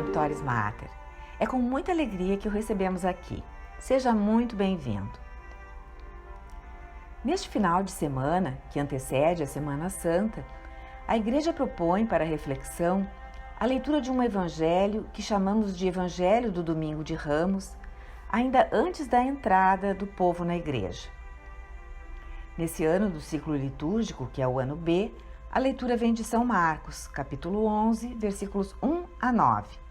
Redemptoris Mater. É com muita alegria que o recebemos aqui. Seja muito bem-vindo. Neste final de semana, que antecede a Semana Santa, a Igreja propõe para reflexão a leitura de um evangelho que chamamos de Evangelho do Domingo de Ramos, ainda antes da entrada do povo na Igreja. Nesse ano do ciclo litúrgico, que é o ano B, a leitura vem de São Marcos, capítulo 11, versículos 1 a 9.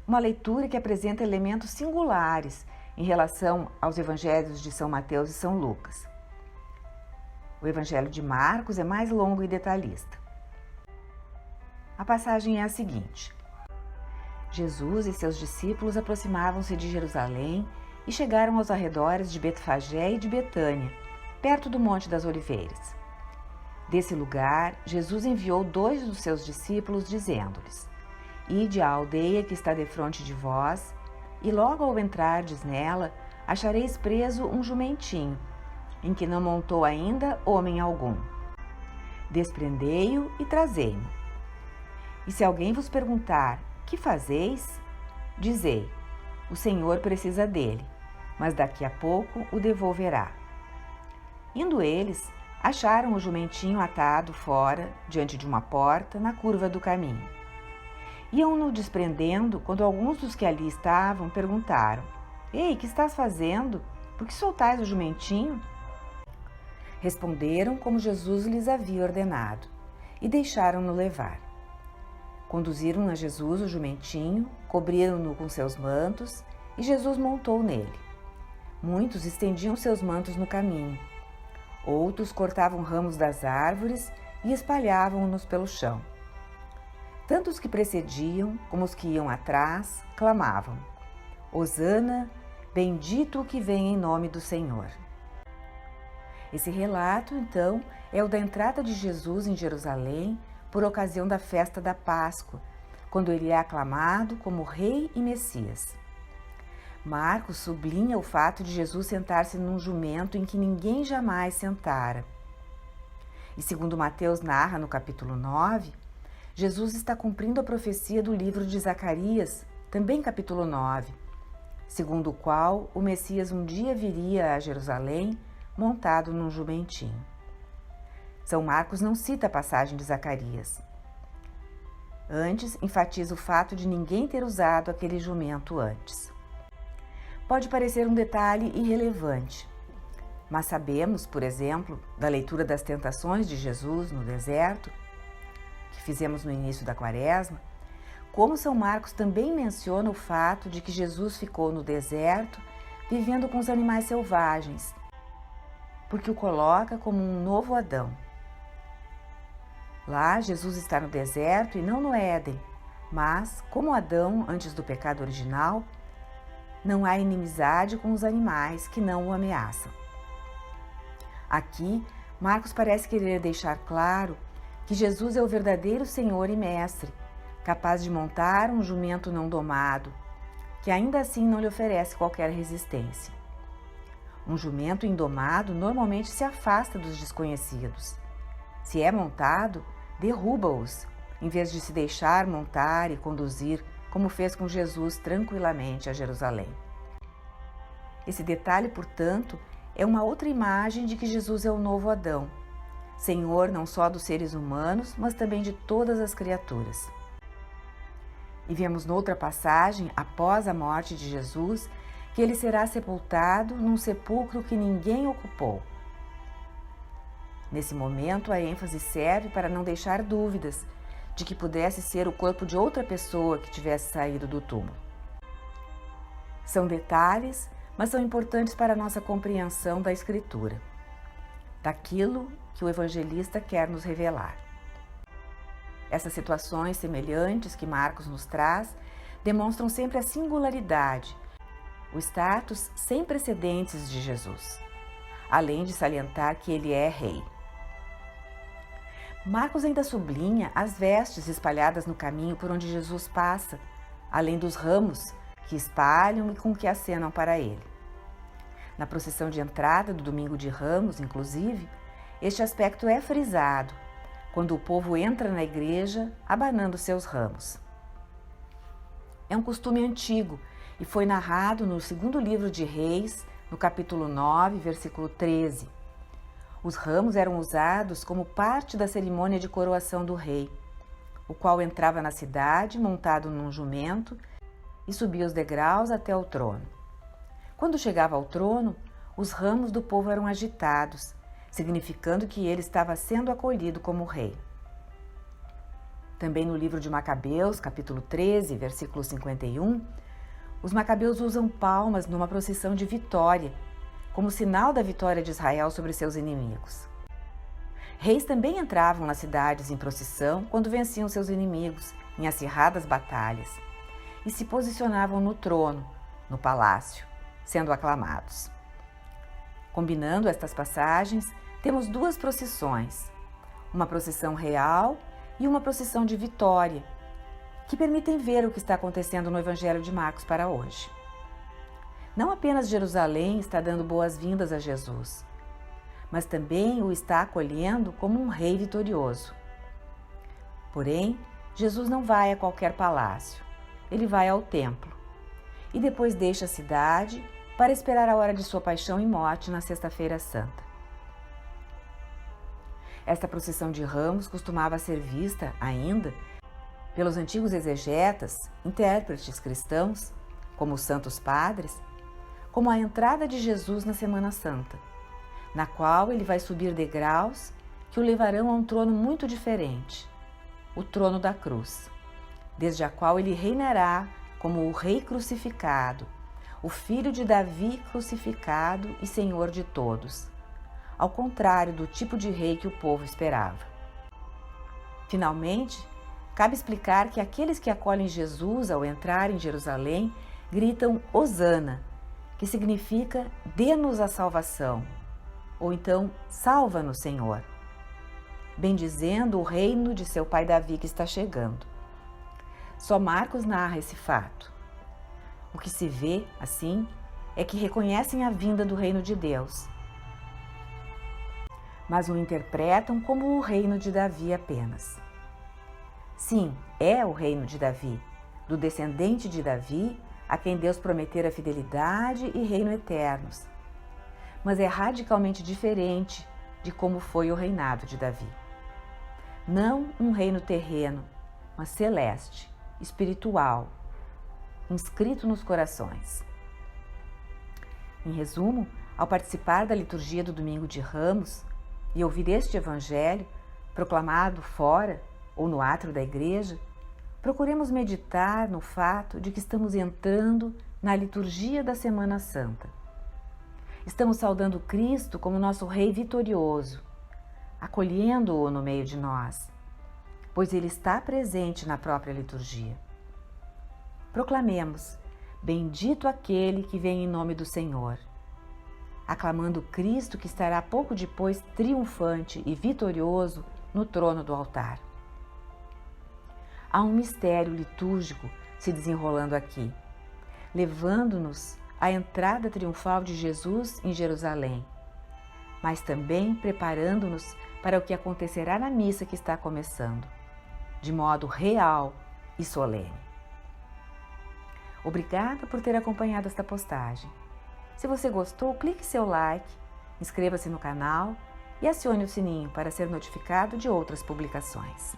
Uma leitura que apresenta elementos singulares em relação aos evangelhos de São Mateus e São Lucas. O evangelho de Marcos é mais longo e detalhista. A passagem é a seguinte: Jesus e seus discípulos aproximavam-se de Jerusalém e chegaram aos arredores de Betfagé e de Betânia, perto do Monte das Oliveiras. Desse lugar, Jesus enviou 2 dos seus discípulos, dizendo-lhes: Ide à aldeia que está defronte de vós, e logo ao entrardes nela, achareis preso um jumentinho, em que não montou ainda homem algum. Desprendei-o e trazei-mo. E se alguém vos perguntar: que fazeis? Dizei: o Senhor precisa dele, mas daqui a pouco o devolverá. Indo eles, acharam o jumentinho atado fora, diante de uma porta, na curva do caminho. Iam-no desprendendo, quando alguns dos que ali estavam perguntaram: Ei, que estás fazendo? Por que soltais o jumentinho? Responderam como Jesus lhes havia ordenado, e deixaram-no levar. Conduziram a Jesus o jumentinho, cobriram-no com seus mantos, e Jesus montou nele. Muitos estendiam seus mantos no caminho. Outros cortavam ramos das árvores e espalhavam-nos pelo chão. Tanto os que precediam como os que iam atrás clamavam: Hosana, bendito o que vem em nome do Senhor. Esse relato, então, é o da entrada de Jesus em Jerusalém por ocasião da festa da Páscoa, quando ele é aclamado como Rei e Messias. Marcos sublinha o fato de Jesus sentar-se num jumento em que ninguém jamais sentara. E segundo Mateus narra no capítulo 9, Jesus está cumprindo a profecia do livro de Zacarias, também capítulo 9, segundo o qual o Messias um dia viria a Jerusalém montado num jumentinho. São Marcos não cita a passagem de Zacarias. Antes, enfatiza o fato de ninguém ter usado aquele jumento antes. Pode parecer um detalhe irrelevante, mas sabemos, por exemplo, da leitura das tentações de Jesus no deserto, que fizemos no início da Quaresma, como São Marcos também menciona o fato de que Jesus ficou no deserto vivendo com os animais selvagens, porque o coloca como um novo Adão. Lá, Jesus está no deserto e não no Éden, mas, como Adão antes do pecado original, não há inimizade com os animais que não o ameaçam. Aqui, Marcos parece querer deixar claro que Jesus é o verdadeiro Senhor e Mestre, capaz de montar um jumento não domado, que ainda assim não lhe oferece qualquer resistência. Um jumento indomado normalmente se afasta dos desconhecidos. Se é montado, derruba-os, em vez de se deixar montar e conduzir, como fez com Jesus tranquilamente a Jerusalém. Esse detalhe, portanto, é uma outra imagem de que Jesus é o novo Adão, Senhor não só dos seres humanos, mas também de todas as criaturas. E vemos noutra passagem, após a morte de Jesus, que ele será sepultado num sepulcro que ninguém ocupou. Nesse momento, a ênfase serve para não deixar dúvidas de que pudesse ser o corpo de outra pessoa que tivesse saído do túmulo. São detalhes, mas são importantes para a nossa compreensão da Escritura, daquilo que o evangelista quer nos revelar. Essas situações semelhantes que Marcos nos traz demonstram sempre a singularidade, o status sem precedentes de Jesus, além de salientar que ele é rei. Marcos ainda sublinha as vestes espalhadas no caminho por onde Jesus passa, além dos ramos que espalham e com que acenam para ele. Na procissão de entrada do Domingo de Ramos, inclusive, este aspecto é frisado, quando o povo entra na igreja abanando seus ramos. é um costume antigo e foi narrado no segundo livro de Reis, no capítulo 9, versículo 13. Os ramos eram usados como parte da cerimônia de coroação do rei, o qual entrava na cidade montado num jumento e subia os degraus até o trono. Quando chegava ao trono, os ramos do povo eram agitados, significando que ele estava sendo acolhido como rei. Também no livro de Macabeus, capítulo 13, versículo 51, os macabeus usam palmas numa procissão de vitória, como sinal da vitória de Israel sobre seus inimigos. Reis também entravam nas cidades em procissão quando venciam seus inimigos em acirradas batalhas e se posicionavam no trono, no palácio, sendo aclamados. Combinando estas passagens, temos duas procissões, uma procissão real e uma procissão de vitória, que permitem ver o que está acontecendo no Evangelho de Marcos para hoje. Não apenas Jerusalém está dando boas-vindas a Jesus, mas também o está acolhendo como um rei vitorioso. Porém, Jesus não vai a qualquer palácio, ele vai ao templo e depois deixa a cidade para esperar a hora de sua paixão e morte na Sexta-feira Santa. Esta procissão de ramos costumava ser vista ainda pelos antigos exegetas, intérpretes cristãos, como os santos padres, como a entrada de Jesus na Semana Santa, na qual ele vai subir degraus que o levarão a um trono muito diferente, o trono da cruz, desde a qual ele reinará como o Rei crucificado, o Filho de Davi crucificado e Senhor de todos, ao contrário do tipo de rei que o povo esperava. Finalmente, cabe explicar que aqueles que acolhem Jesus ao entrar em Jerusalém gritam Hosana, que significa dê-nos a salvação, ou então salva-nos, Senhor, bendizendo o reino de seu pai Davi que está chegando. Só Marcos narra esse fato. O que se vê, assim, é que reconhecem a vinda do reino de Deus, mas o interpretam como o reino de Davi apenas. Sim, é o reino de Davi, do descendente de Davi, a quem Deus prometera fidelidade e reino eternos. Mas é radicalmente diferente de como foi o reinado de Davi. Não um reino terreno, mas celeste, espiritual, inscrito nos corações. Em resumo, ao participar da liturgia do Domingo de Ramos e ouvir este evangelho proclamado fora ou no átrio da igreja, procuremos meditar no fato de que estamos entrando na liturgia da Semana Santa. Estamos saudando Cristo como nosso Rei vitorioso, acolhendo-o no meio de nós, pois ele está presente na própria liturgia. Proclamemos: bendito aquele que vem em nome do Senhor, aclamando Cristo que estará pouco depois triunfante e vitorioso no trono do altar. Há um mistério litúrgico se desenrolando aqui, levando-nos à entrada triunfal de Jesus em Jerusalém, mas também preparando-nos para o que acontecerá na missa que está começando, de modo real e solene. Obrigada por ter acompanhado esta postagem. Se você gostou, clique seu like, inscreva-se no canal e acione o sininho para ser notificado de outras publicações.